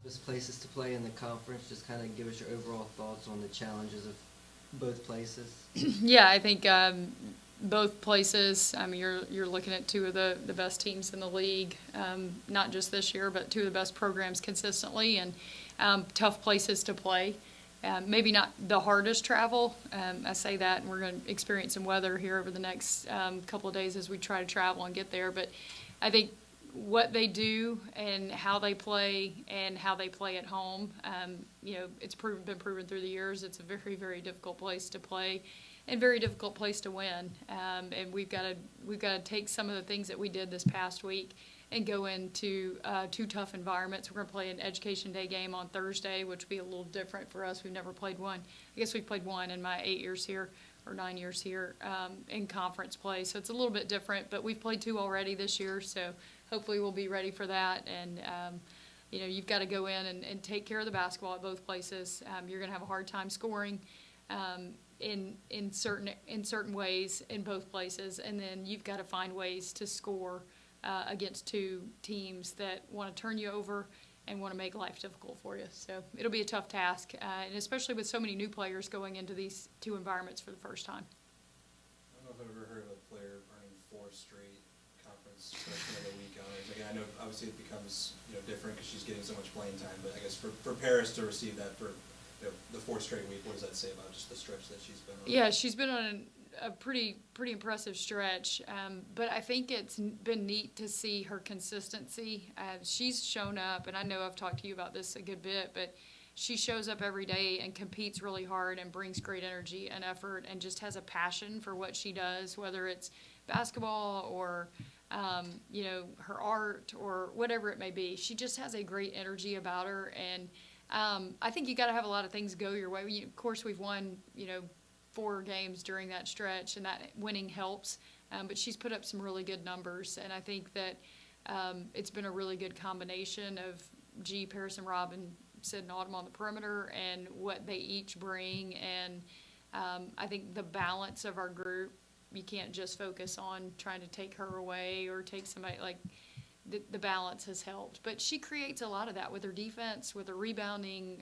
Those places to play in the conference, just kind of give us your overall thoughts on the challenges of both places. Yeah, I think both places. I mean, you're looking at two of the best teams in the league, not just this year, but two of the best programs consistently, and tough places to play. Maybe not the hardest travel. I say that, and we're going to experience some weather here over the next couple of days as we try to travel and get there. But I think what they do and how they play at home, it's been proven through the years. It's a very, very difficult place to play and very difficult place to win. And we've got to take some of the things that we did this past week and go into two tough environments. We're going to play an Education Day game on Thursday, which will be a little different for us. We've never played one. I guess we've played one in my 8 years here or 9 years here in conference play. So it's a little bit different, but we've played two already this year, so hopefully we'll be ready for that. And, you've got to go in and take care of the basketball at both places. You're going to have a hard time scoring in certain ways in both places, and then you've got to find ways to score against two teams that want to turn you over and want to make life difficult for you. So it'll be a tough task, and especially with so many new players going into these two environments for the first time. I don't know if I've ever heard of a player earning 4 straight conference freshman of the week honors. Again, I know obviously it becomes different because she's getting so much playing time, but I guess for Paris to receive that for the 4th straight week, what does that say about just the stretch that she's been on? Yeah, she's been on a pretty impressive stretch, but I think it's been neat to see her consistency. She's shown up, and I know I've talked to you about this a good bit, but she shows up every day and competes really hard and brings great energy and effort and just has a passion for what she does, whether it's basketball or her art or whatever it may be. She just has a great energy about her, and I think you got to have a lot of things go your way. Of course, we've won 4 games during that stretch, and that winning helps. But she's put up some really good numbers, and I think that it's been a really good combination of Paris, and Rob, and Sid and Autumn on the perimeter, and what they each bring. And I think the balance of our group, you can't just focus on trying to take her away or take somebody like. The balance has helped. But she creates a lot of that with her defense, with her rebounding,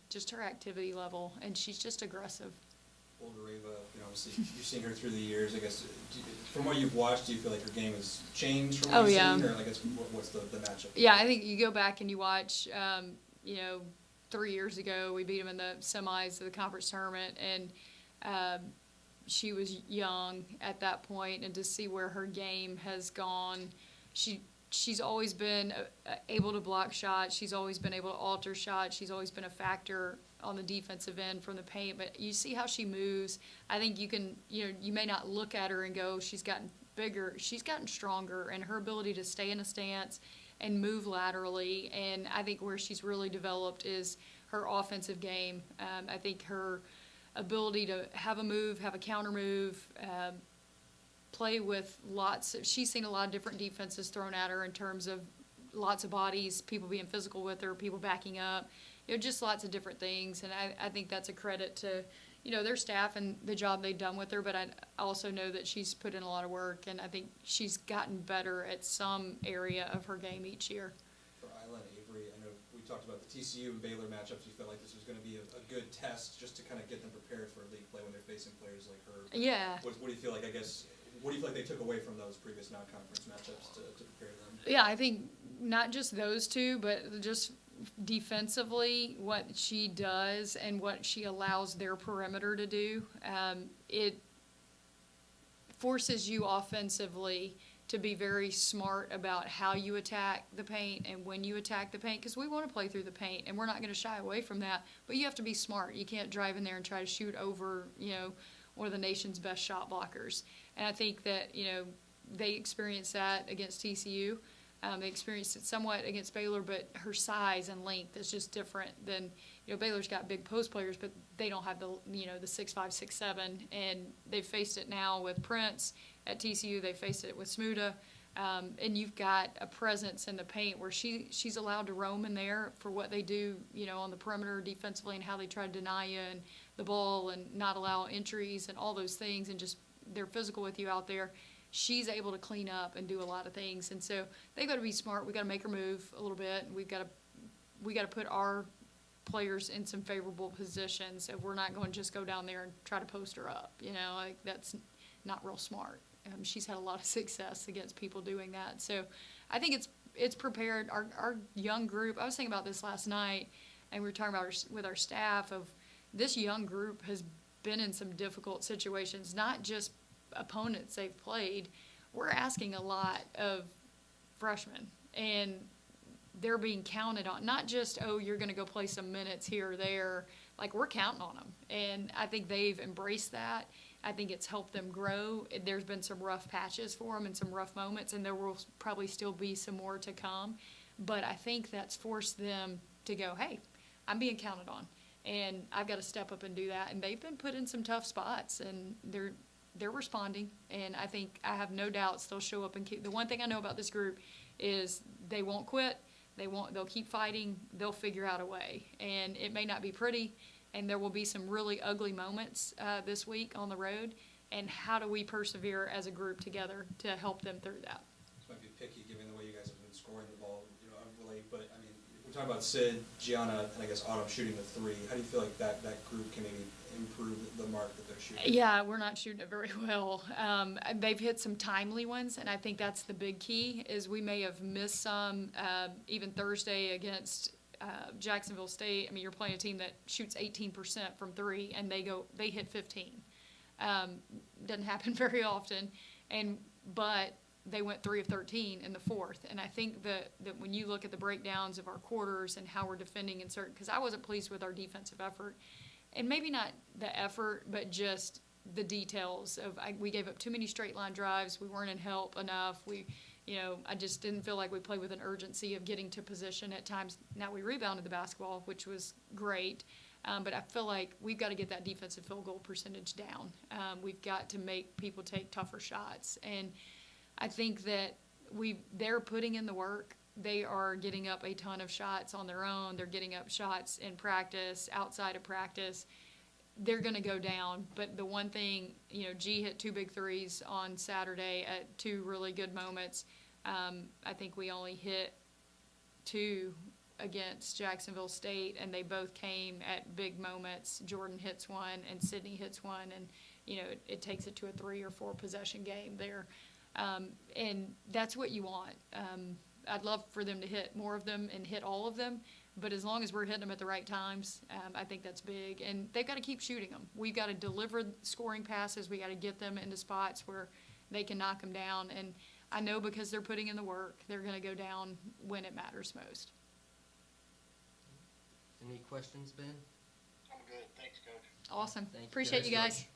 just her activity level, and she's just aggressive. Older Reva, obviously you've seen her through the years. I guess from what you've watched, do you feel like her game has changed from what you've seen, or I guess what's the matchup? Yeah, I think you go back and you watch, 3 years ago we beat them in the semis of the conference tournament, and she was young at that point, and to see where her game has gone, she's always been able to block shots. She's always been able to alter shots. She's always been a factor on the defensive end from the paint. But you see how she moves. I think you can, you may not look at her and go, she's gotten bigger. She's gotten stronger, and her ability to stay in a stance and move laterally. And I think where she's really developed is her offensive game. I think her ability to have a move, have a counter move, play with she's seen a lot of different defenses thrown at her in terms of lots of bodies, people being physical with her, people backing up, just lots of different things. And I think that's a credit to, their staff and the job they've done with her, but I also know that she's put in a lot of work, and I think she's gotten better at some area of her game each year. For Isla and Avery, I know we talked about the TCU and Baylor matchups. You felt like this was going to be a good test just to kind of get them prepared for league play when they're facing players like her. Yeah. What do you feel like, what do you feel like they took away from those previous non-conference matchups to prepare them? Yeah, I think not just those two, but just defensively, what she does and what she allows their perimeter to do, it forces you offensively to be very smart about how you attack the paint and when you attack the paint, because we want to play through the paint, and we're not going to shy away from that, but you have to be smart. You can't drive in there and try to shoot over, one of the nation's best shot blockers. And I think that, they experienced that against TCU. They experienced it somewhat against Baylor, but her size and length is just different than, Baylor's got big post players, but they don't have the 6'5", 6'7", and they've faced it now with Prince at TCU. They faced it with Smuda, and you've got a presence in the paint where she's allowed to roam in there for what they do, on the perimeter defensively, and how they try to deny you and the ball and not allow entries and all those things, and just they're physical with you out there. She's able to clean up and do a lot of things, and so they've got to be smart. We've got to make her move a little bit, and we've got to we got to put our players in some favorable positions. If we're not going to just go down there and try to post her up, like that's not real smart. She's had a lot of success against people doing that. So I think it's prepared. Our young group, I was thinking about this last night, and we were talking about with our staff of this young group has been in some difficult situations, not just opponents they've played. We're asking a lot of freshmen, and they're being counted on. Not just, oh, you're going to go play some minutes here or there. Like, we're counting on them. And I think they've embraced that. I think it's helped them grow. There's been some rough patches for them and some rough moments, and there will probably still be some more to come. But I think that's forced them to go, hey, I'm being counted on, and I've got to step up and do that. And they've been put in some tough spots, and they're responding. And I have no doubts they'll show up and keep. The one thing I know about this group is they won't quit. They'll keep fighting. They'll figure out a way. And it may not be pretty, and there will be some really ugly moments this week on the road. And how do we persevere as a group together to help them through that? This might be picky given the way you guys have been scoring the ball, of late, but I mean, we're talking about Sid, Gianna, and I guess Autumn shooting the three. How do you feel like that group can maybe improve the mark that they're shooting? Yeah, we're not shooting it very well. They've hit some timely ones, and I think that's the big key, is we may have missed some, even Thursday against Jacksonville State. I mean, you're playing a team that shoots 18% from three, and they hit 15. Doesn't happen very often, but they went 3 of 13 in the fourth. And I think that when you look at the breakdowns of our quarters and how we're defending in certain, because I wasn't pleased with our defensive effort, and maybe not the effort, but just the details of we gave up too many straight line drives. We weren't in help enough. I just didn't feel like we played with an urgency of getting to position at times. Now we rebounded the basketball, which was great. But I feel like we've got to get that defensive field goal percentage down. We've got to make people take tougher shots. And I think that they're putting in the work. They are getting up a ton of shots on their own. They're getting up shots in practice, outside of practice. They're going to go down. But the one thing, G hit 2 big threes on Saturday at 2 really good moments. I think we only hit 2 against Jacksonville State, and they both came at big moments. Jordan hits one, and Sydney hits one, and it takes it to a 3 or 4 possession game there. And that's what you want. I'd love for them to hit more of them and hit all of them, but as long as we're hitting them at the right times, I think that's big. And they've got to keep shooting them. We've got to deliver scoring passes. We got to get them into spots where they can knock them down. And I know because they're putting in the work, they're going to go down when it matters most. Any questions, Ben? I'm good. Thanks, Coach. Awesome. Thank you. Appreciate you guys.